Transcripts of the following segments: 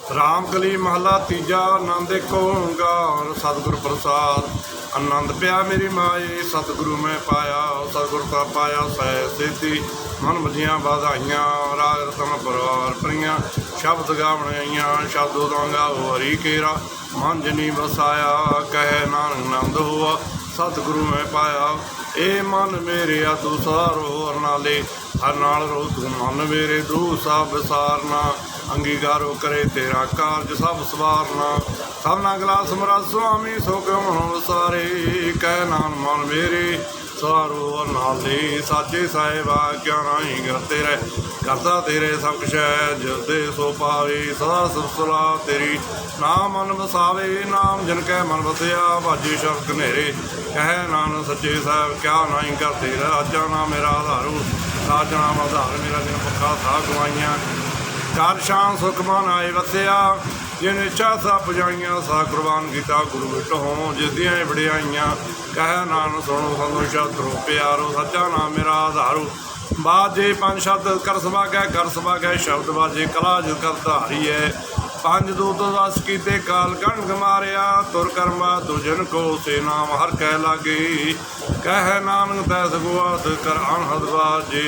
राम कली महला तीजा आनंद एक ओंकार सतगुरु प्रसाद आनंद पिया मेरी माए सतगुरु मैं पाया सतगुरु का पाया सै सिद्धि मन बजियां बधाइयां राग रतन परवार परियां शब्द गावण आईयां शब्द उदों गाओ हरि केरा मन जनी बसाया कहे नानक नंद हुआ सतगुरु मैं पाया ए मन मेरे आ तू सारो हर नाले हर नाल रो तू मन मेरे दू सा विसारना अंगीकारो करे तेरा कारज सब सवारना सबना गला समरा स्वामी सो क्यों मनो विसारे कह नान मन मेरे सारो हर नाले साचे साहिबा क्या नहीं करते रह करता तेरे सब कुछ है जिसदे सो पावे सदा सुसला तेरी नाम मन वसावे नाम जिन कै मन वसया बाजे शब्द नेरे कह नान सच्चे साहब क्या नहीं करते राजा ना मेरा आधारू राजा नाम आधार मेरा दिन पक्का था गवाइयाँ कर शान सुख मन आए वसिया जिन इच्छा सा पुजाइयां सा कुर्बान किया गुरु विट हों जिसदियां वड़ियाइयां कह नान सुनो सनो शत्रु प्यारो सच्चा नाम मेरा आधारू बाजे पंज शब्द कर सभा गए शब्द बाजे कला जो कर धारी है पंज दूत दस कीते काल कणक मारिया तुर कर्मा दुजन को से नाम हर कह लागे कह नानक तैस गुआत कर अनहद बाजे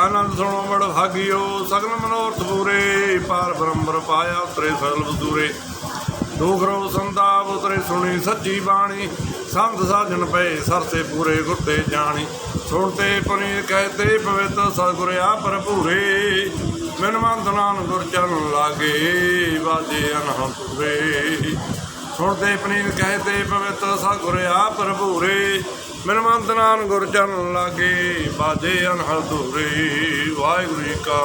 आनंद सुनो बड़ भागियो सगल मनोरथ पूरे पार ब्रह्मर पाया उतरे सगल बसूरे दुख रो संताप उतरे सुनी सच्ची बाणी संत साजन पे सरसे पूरे गुरते जानी सुनते पुनीत कहते पवित्र सतगुर आप भूरे मिन मंत नान गुर चरण लागे बाजे अनहद पूरे सुनते पुनीत कहते पवित्र सतगुर आप भूरे मिन मंत नान गुर चरण लागे बाजे अनहद पूरे वाहिगुरू जी का